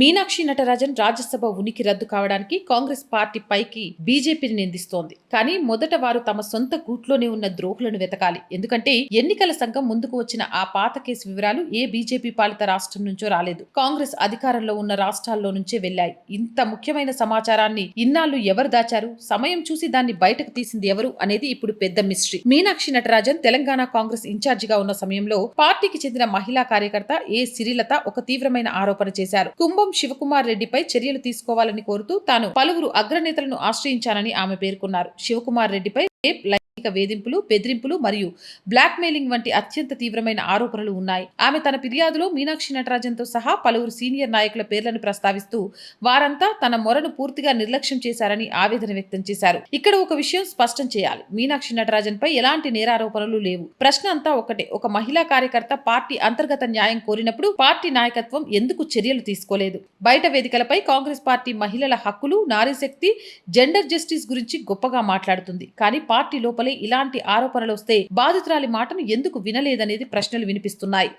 మీనాక్షి నటరాజన్ రాజ్యసభ ఉనికి రద్దు కావడానికి కాంగ్రెస్ పార్టీ పైకి బీజేపీని నిందిస్తోంది. కానీ మొదట వారు తమ సొంత గూట్లోనే ఉన్న ద్రోహులను వెతకాలి. ఎందుకంటే ఎన్నికల సంఘం ముందుకు వచ్చిన ఆ పాత కేసు వివరాలు ఏ బీజేపీ పాలిత రాష్ట్రం నుంచో రాలేదు. కాంగ్రెస్ అధికారంలో ఉన్న రాష్ట్రాల్లో నుంచే వెళ్లాయి. ఇంత ముఖ్యమైన సమాచారాన్ని ఇన్నాళ్లు ఎవరు దాచారు? సమయం చూసి దాన్ని బయటకు తీసింది ఎవరు అనేది ఇప్పుడు పెద్ద మిస్టరీ. మీనాక్షి నటరాజన్ తెలంగాణ కాంగ్రెస్ ఇన్ఛార్జిగా ఉన్న సమయంలో పార్టీకి చెందిన మహిళా కార్యకర్త ఏ సిరిలత ఒక తీవ్రమైన ఆరోపణ చేశారు. కుంభం శివకుమార్ రెడ్డిపై చర్యలు తీసుకోవాలని కోరుతూ తాను పలువురు అగ్రనేతలను ఆశ్రయించానని ఆమె పేర్కొన్నారు. శివకుమార్ రెడ్డిపై లైంగిక వేధింపులు, బెదిరింపులు మరియు బ్లాక్ మెయిలింగ్ వంటి అత్యంత తీవ్రమైన ఆరోపణలు ఉన్నాయి. ఆమె తన ఫిర్యాదులో మీనాక్షి నటరాజన్ తో సహా పలువురు సీనియర్ నాయకుల పేర్లను ప్రస్తావిస్తూ వారంతా తన మొరను పూర్తిగా నిర్లక్ష్యం చేశారని ఆవేదన వ్యక్తం చేశారు. ఇక్కడ ఒక విషయం స్పష్టం చేయాలి. మీనాక్షి నటరాజన్ పై ఎలాంటి నేరారోపణలు లేవు. ప్రశ్న అంతా ఒకటే. ఒక మహిళా కార్యకర్త పార్టీ అంతర్గత న్యాయం కోరినప్పుడు పార్టీ నాయకత్వం ఎందుకు చర్యలు తీసుకోలేదు? బయట వేదికలపై కాంగ్రెస్ పార్టీ మహిళల హక్కులు, నారీశక్తి, జెండర్ జస్టిస్ గురించి గొప్పగా మాట్లాడుతుంది. కానీ పార్టీ లోపలే ఇలాంటి ఆరోపణలు వస్తే బాధితురాలి మాటను ఎందుకు వినలేదనేది ప్రశ్నలు వినిపిస్తున్నాయి.